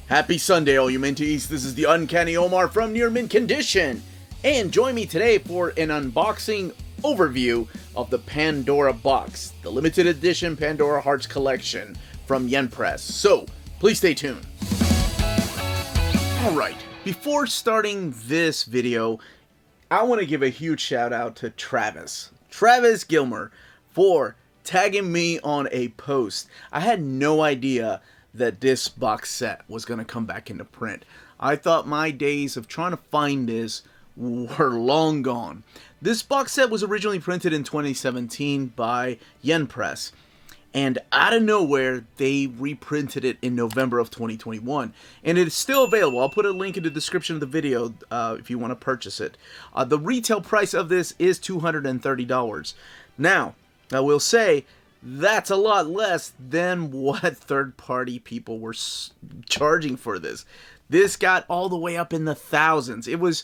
Happy Sunday, all you minties. This is the Uncanny Omar from Near Mint Condition. And join me today for an unboxing overview of the Pandora box, the limited edition Pandora Hearts collection from Yen Press. So, please stay tuned. Alright, before starting this video, I want to give a huge shout out to Travis Gilmer, for tagging me on a post. I had no idea that this box set was going to come back into print. I thought my days of trying to find this were long gone. This box set was originally printed in 2017 by Yen Press, and out of nowhere they reprinted it in November of 2021, and it is still available. I'll put a link in the description of the video if you want to purchase it. The retail price of this is $230. Now, I will say that's a lot less than what third-party people were charging for this. This got all the way up in the thousands. It was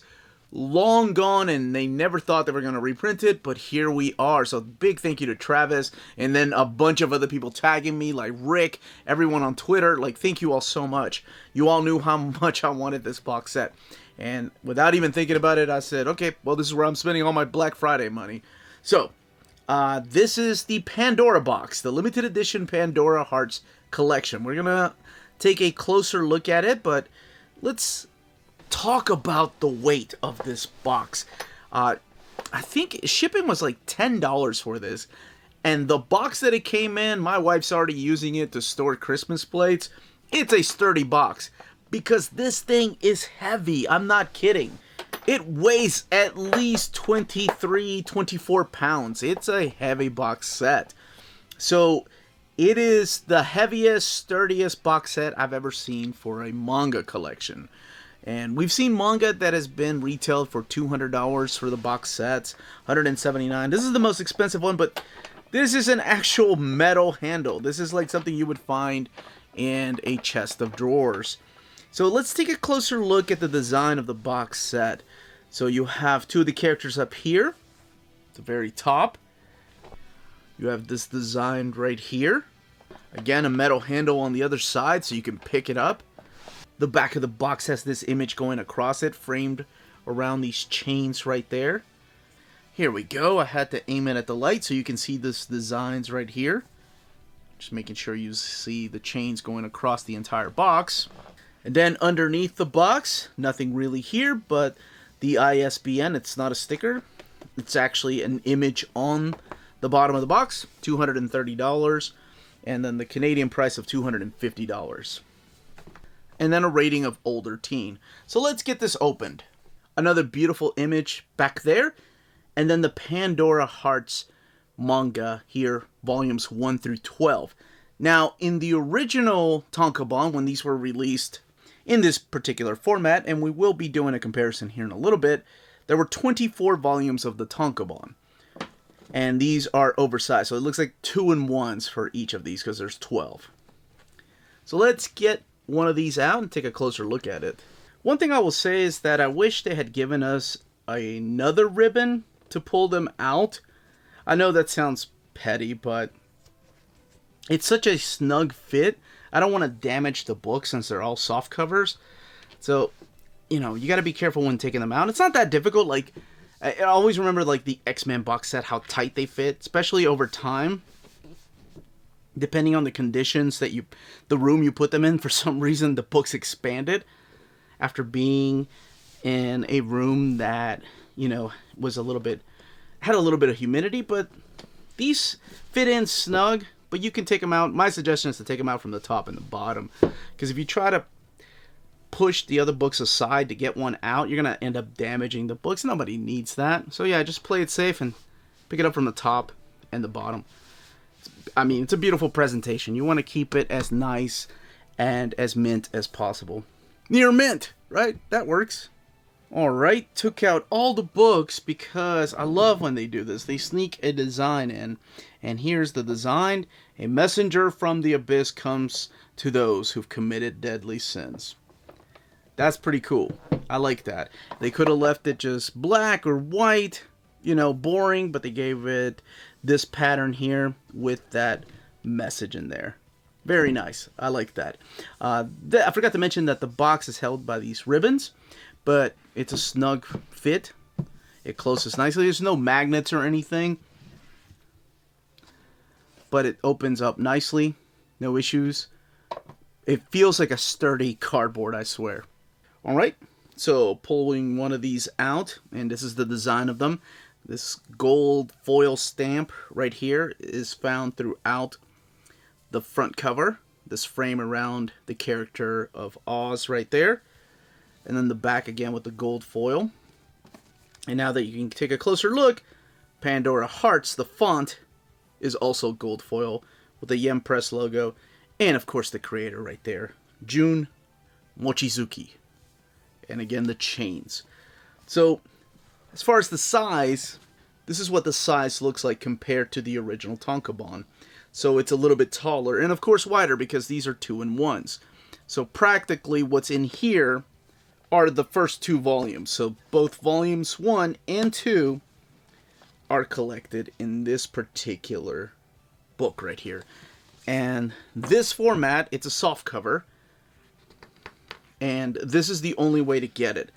long gone, and they never thought they were going to reprint it, but here we are. So big thank you to Travis, and then a bunch of other people tagging me, like Rick, everyone on Twitter. Like, thank you all so much. You all knew how much I wanted this box set, and without even thinking about it, I said, okay, well, this is where I'm spending all my Black Friday money. So this is the Pandora box, the limited edition Pandora Hearts collection. We're gonna take a closer look at it, but let's talk about the weight of this box. I think shipping was like $10 for this, and the box that it came in, my wife's already using it to store Christmas plates. It's a sturdy box because this thing is heavy. I'm not kidding. It weighs at least 23, 24 pounds. It's a heavy box set. So it is the heaviest, sturdiest box set I've ever seen for a manga collection. And we've seen manga that has been retailed for $200 for the box sets, $179. This is the most expensive one, but this is an actual metal handle. This is like something you would find in a chest of drawers. So let's take a closer look at the design of the box set. So you have two of the characters up here, at the very top. You have this design right here. Again, a metal handle on the other side so you can pick it up. The back of the box has this image going across it, framed around these chains right there. Here we go. I had to aim it at the light so you can see this designs right here. Just making sure you see the chains going across the entire box. And then underneath the box, nothing really here, but the ISBN, it's not a sticker. It's actually an image on the bottom of the box, $230, and then the Canadian price of $250. And then a rating of older teen. So let's get this opened. Another beautiful image back there, and then the Pandora Hearts manga here, volumes 1 through 12. Now, in the original tankobon, when these were released in this particular format, and we will be doing a comparison here in a little bit, there were 24 volumes of the tankobon. And these are oversized, so it looks like 2-in-1s for each of these because there's 12. So let's get one of these out and take a closer look at it. One thing I will say is that I wish they had given us another ribbon to pull them out. I know that sounds petty, but it's such a snug fit. I don't want to damage the book since they're all soft covers. So, you know, you got to be careful when taking them out. It's not that difficult. Like, I always remember like the X-Men box set, how tight they fit, especially over time. Depending on the conditions that the room you put them in, for some reason the books expanded after being in a room that, you know, was had a little bit of humidity, but these fit in snug. But you can take them out. My suggestion is to take them out from the top and the bottom. Because if you try to push the other books aside to get one out, you're going to end up damaging the books. Nobody needs that. So yeah, just play it safe and pick it up from the top and the bottom. I mean, it's a beautiful presentation. You want to keep it as nice and as mint as possible. Near mint, right? That works. Alright, took out all the books because I love when they do this. They sneak a design in. And here's the design. A messenger from the abyss comes to those who've committed deadly sins. That's pretty cool. I like that. They could have left it just black or white, you know, boring, but they gave it this pattern here with that message in there. Very nice. I like that. I forgot to mention that the box is held by these ribbons, but it's a snug fit. It closes nicely. There's no magnets or anything, but it opens up nicely. No issues. It feels like a sturdy cardboard, I swear. All right, so pulling one of these out, and this is the design of them. This gold foil stamp right here is found throughout the front cover. This frame around the character of Oz right there. And then the back again with the gold foil. And now that you can take a closer look, PandoraHearts, the font, is also gold foil with the Yen Press logo. And of course the creator right there, Jun Mochizuki. And again, the chains. So, as far as the size, this is what the size looks like compared to the original tankobon. So it's a little bit taller, and of course wider because these are 2-in-1s. So practically what's in here are the first 2 volumes. So both volumes 1 and 2 are collected in this particular book right here. And this format, it's a soft cover, and this is the only way to get it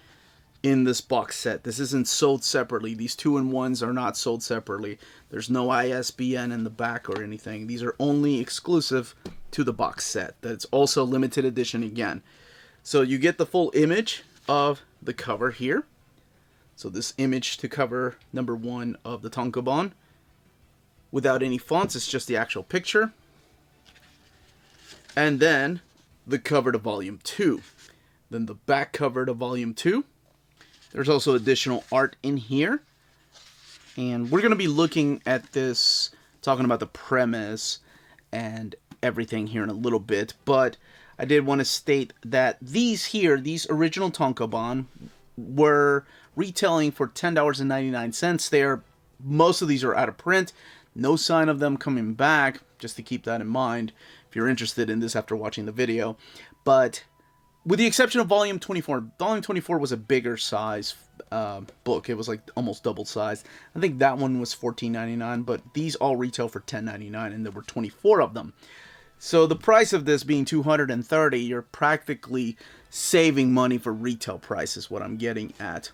in this box set. This isn't sold separately. These 2-in-1s are not sold separately. There's no ISBN in the back or anything. These are only exclusive to the box set. That's also limited edition again. So you get the full image of the cover here. So this image to cover number 1 of the tankobon. Without any fonts, it's just the actual picture. And then the cover to volume 2. Then the back cover to volume 2. There's also additional art in here. And we're going to be looking at this, talking about the premise and everything here in a little bit. But I did want to state that these here, these original tankobon, were retailing for $10.99. Most of these are out of print. No sign of them coming back, just to keep that in mind if you're interested in this after watching the video. But with the exception of Volume 24, Volume 24 was a bigger size book. It was like almost double size. I think that one was $14.99, but these all retail for $10.99, and there were 24 of them. So the price of this being $230, you're practically saving money for retail price is what I'm getting at.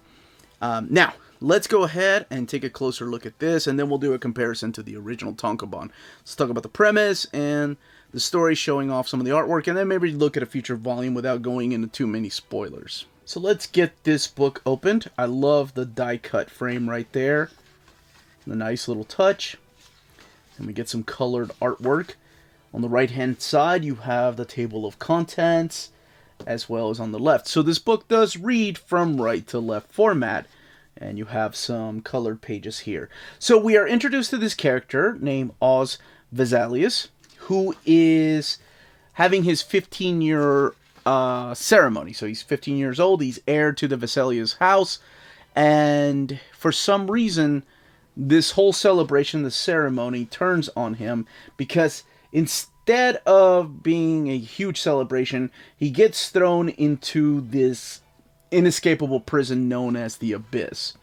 Now, let's go ahead and take a closer look at this, and then we'll do a comparison to the original tankobon. Let's talk about the premise and the story, showing off some of the artwork, and then maybe look at a future volume without going into too many spoilers. So let's get this book opened. I love the die-cut frame right there. The nice little touch. And we get some colored artwork. On the right-hand side, you have the table of contents, as well as on the left. So this book does read from right to left format, and you have some colored pages here. So we are introduced to this character named Oz Versailles, who is having his 15-year ceremony. So he's 15 years old, he's heir to the Versailles house, and for some reason, this whole celebration, the ceremony, turns on him, because instead of being a huge celebration, he gets thrown into this inescapable prison known as the Abyss.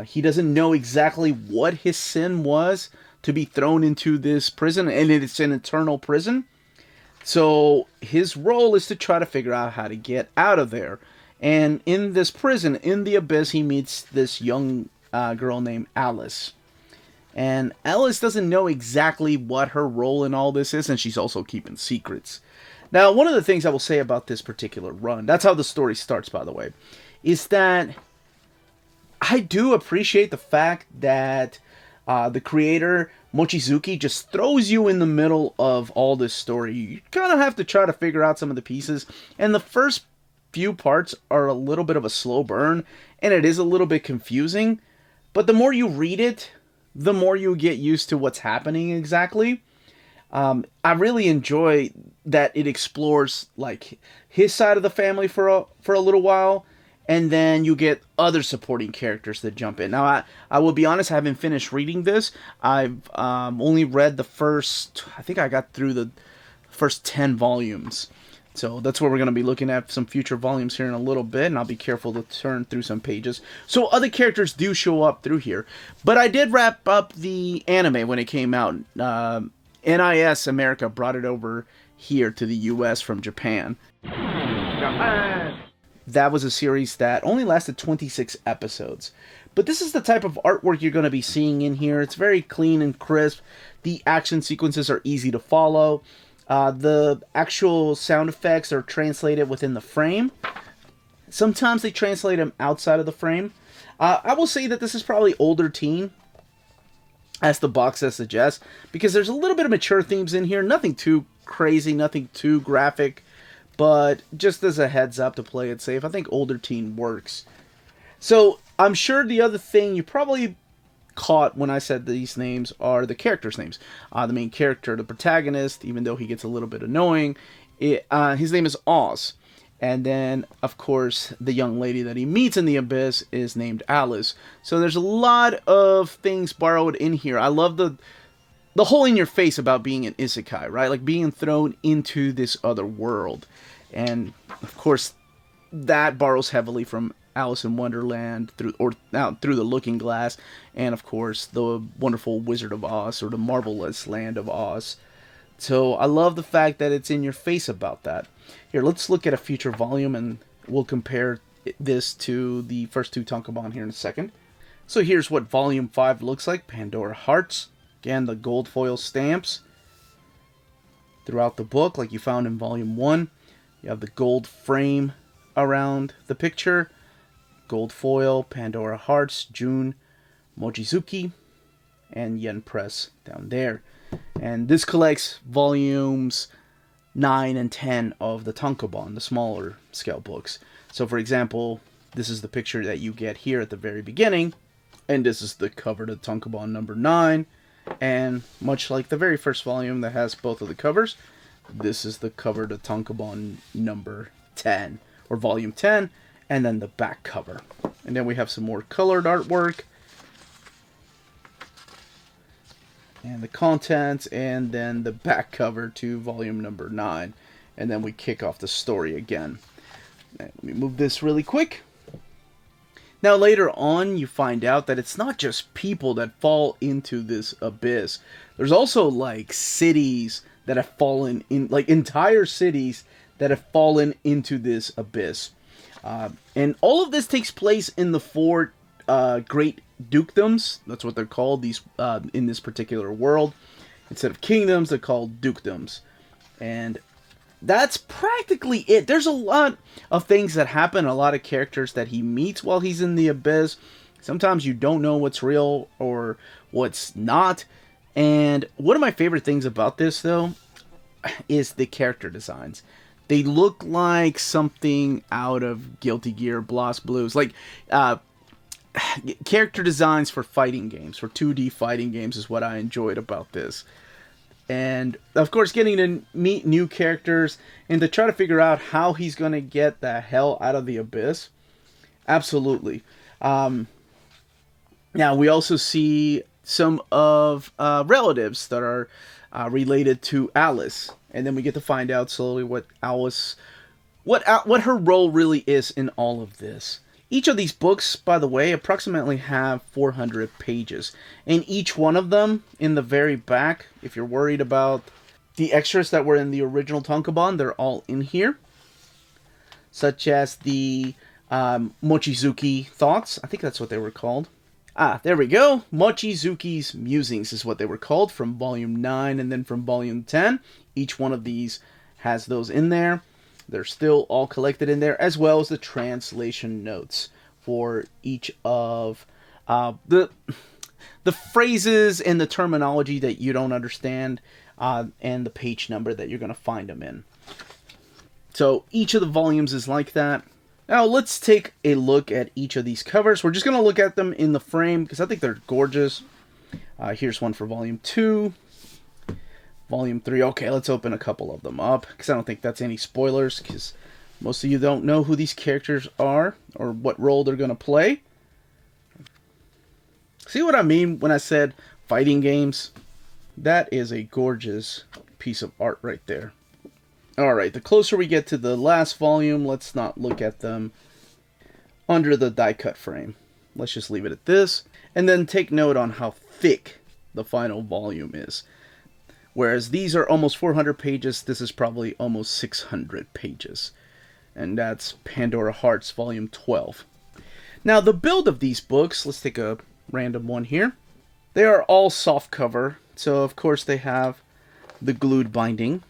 He doesn't know exactly what his sin was to be thrown into this prison, and it's an eternal prison. So his role is to try to figure out how to get out of there. And in this prison, in the Abyss, he meets this young girl named Alice. And Alice doesn't know exactly what her role in all this is, and she's also keeping secrets. Now, one of the things I will say about this particular run, that's how the story starts, by the way, is that I do appreciate the fact that the creator, Mochizuki, just throws you in the middle of all this story. You kind of have to try to figure out some of the pieces, and the first few parts are a little bit of a slow burn, and it is a little bit confusing, but the more you read it, the more you get used to what's happening exactly. I really enjoy that it explores like his side of the family for a little while, and then you get other supporting characters that jump in. Now, I will be honest, I haven't finished reading this. I've only read the first, I think I got through the first 10 volumes. So that's where we're going to be looking at some future volumes here in a little bit, and I'll be careful to turn through some pages. So other characters do show up through here. But I did wrap up the anime when it came out, NIS America brought it over here to the US from Japan. Japan! That was a series that only lasted 26 episodes. But this is the type of artwork you're going to be seeing in here. It's very clean and crisp. The action sequences are easy to follow. The actual sound effects are translated within the frame. Sometimes they translate them outside of the frame. I will say that this is probably older teen, as the box set suggests, because there's a little bit of mature themes in here. Nothing too crazy, nothing too graphic, but just as a heads up to play it safe, I think older teen works. So I'm sure the other thing you probably caught when I said these names are the characters' names. The main character, the protagonist, even though he gets a little bit annoying, his name is Oz. And then, of course, the young lady that he meets in the Abyss is named Alice. So there's a lot of things borrowed in here. I love the whole in your face about being an isekai, right? Like being thrown into this other world. And, of course, that borrows heavily from Alice in Wonderland through the Looking Glass, and of course the wonderful Wizard of Oz, or the marvelous Land of Oz. So I love the fact that it's in your face about that. Here, let's look at a future volume, and we'll compare this to the first two tankobon here in a second. So here's what Volume 5 looks like. PandoraHearts. Again, the gold foil stamps throughout the book, like you found in Volume 1. You have the gold frame around the picture. Gold foil, PandoraHearts, Jun Mochizuki, and Yen Press down there. And this collects volumes 9 and 10 of the tankobon, the smaller scale books. So for example, this is the picture that you get here at the very beginning, and this is the cover to tankobon number 9. And much like the very first volume that has both of the covers, this is the cover to tankobon number 10, or volume 10, and then the back cover. And then we have some more colored artwork, and the contents, and then the back cover to volume number 9. And then we kick off the story again. Let me move this really quick. Now later on, you find out that it's not just people that fall into this abyss. There's also like cities that have fallen in, like entire cities that have fallen into this abyss. And all of this takes place in the 4 great dukedoms. That's what they're called, these in this particular world. Instead of kingdoms, they're called dukedoms. And that's practically it. There's a lot of things that happen, a lot of characters that he meets while he's in the abyss. Sometimes you don't know what's real or what's not. And one of my favorite things about this, though, is the character designs. They look like something out of Guilty Gear, Blast Blues. Like, character designs for fighting games, for 2D fighting games, is what I enjoyed about this. And, of course, getting to meet new characters and to try to figure out how he's going to get the hell out of the abyss. Absolutely. Now, we also see some of relatives that are related to Alice. And then we get to find out slowly what Alice, what her role really is in all of this. Each of these books, by the way, approximately have 400 pages. And each one of them, in the very back, if you're worried about the extras that were in the original tankobon, they're all in here. Such as the Mochizuki Thoughts. I think that's what they were called. There we go. Mochizuki's Musings is what they were called, from Volume 9 and then from Volume 10. Each one of these has those in there. They're still all collected in there, as well as the translation notes for each of the phrases and the terminology that you don't understand, and the page number that you're going to find them in. So each of the volumes is like that. Now let's take a look at each of these covers. We're just going to look at them in the frame because I think they're gorgeous. Here's one for Volume 2. Volume 3. Okay, let's open a couple of them up because I don't think that's any spoilers, because most of you don't know who these characters are or what role they're going to play. See what I mean when I said fighting games? That is a gorgeous piece of art right there. Alright, the closer we get to the last volume, let's not look at them under the die cut frame. Let's just leave it at this. And then take note on how thick the final volume is. Whereas these are almost 400 pages, this is probably almost 600 pages. And that's PandoraHearts Volume 12. Now, the build of these books, let's take a random one here. They are all soft cover, so of course they have the glued binding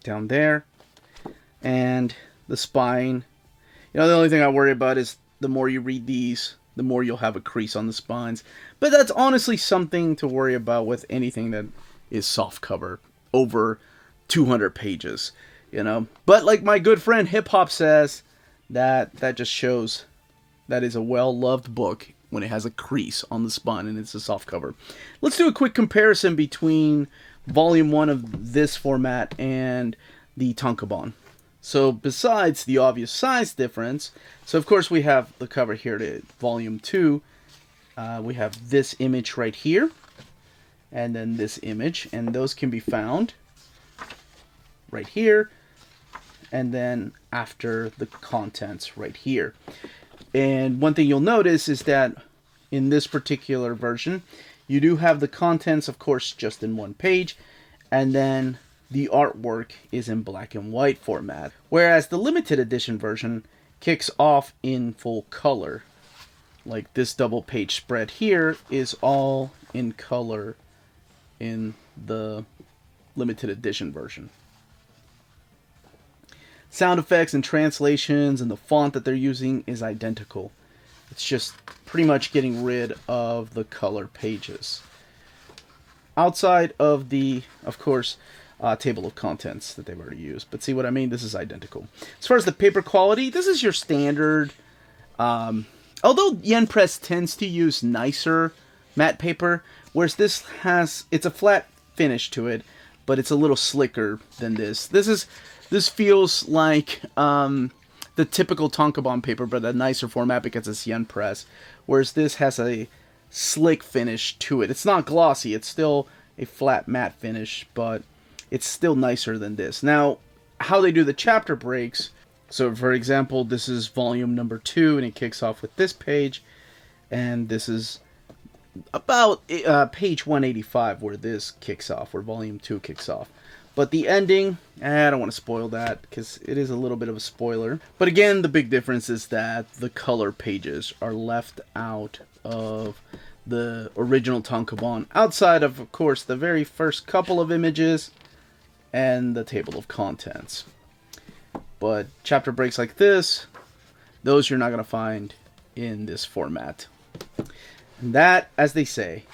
down there. And the spine. You know, the only thing I worry about is the more you read these, the more you'll have a crease on the spines. But that's honestly something to worry about with anything that is soft cover over 200 pages, you know. But like my good friend Hip Hop says, that just shows that is a well-loved book when it has a crease on the spine and it's a soft cover. Let's do a quick comparison between Volume 1 of this format and the tankobon. So besides the obvious size difference, so of course we have the cover here to Volume 2. We have this image right here, and then this image, and those can be found right here, and then after the contents right here. And one thing you'll notice is that in this particular version, you do have the contents, of course, just in one page, and then the artwork is in black and white format, whereas the limited edition version kicks off in full color. Like this double page spread here is all in color in the limited edition version. Sound effects and translations and the font that they're using is identical. It's just pretty much getting rid of the color pages. Outside of the, of course, table of contents that they've already used. But see what I mean? This is identical. As far as the paper quality, this is your standard. Although Yen Press tends to use nicer matte paper, whereas this has, it's a flat finish to it, but it's a little slicker than this. This feels like the typical tankobon paper, but a nicer format because it's Yen Press. Whereas this has a slick finish to it. It's not glossy. It's still a flat matte finish, but it's still nicer than this. Now, how they do the chapter breaks. So, for example, this is volume number 2, and it kicks off with this page. And this is about page 185 where this kicks off, where volume 2 kicks off. But the ending, I don't want to spoil that because it is a little bit of a spoiler. But again, the big difference is that the color pages are left out of the original tankobon, outside of course, the very first couple of images and the table of contents. But chapter breaks like this, those you're not going to find in this format. And that, as they say,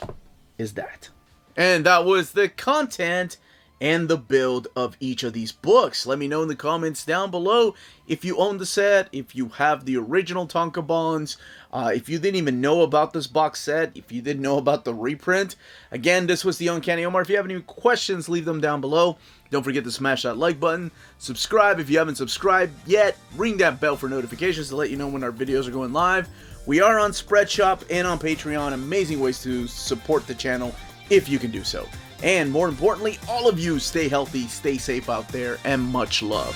is that. And that was the content and the build of each of these books. Let me know in the comments down below if you own the set, if you have the original tankobons, if you didn't even know about this box set, if you didn't know about the reprint. Again, this was the Uncanny Omar. If you have any questions, leave them down below. Don't forget to smash that like button. Subscribe if you haven't subscribed yet. Ring that bell for notifications to let you know when our videos are going live. We are on Spreadshop and on Patreon. Amazing ways to support the channel if you can do so. And more importantly, all of you stay healthy, stay safe out there, and much love.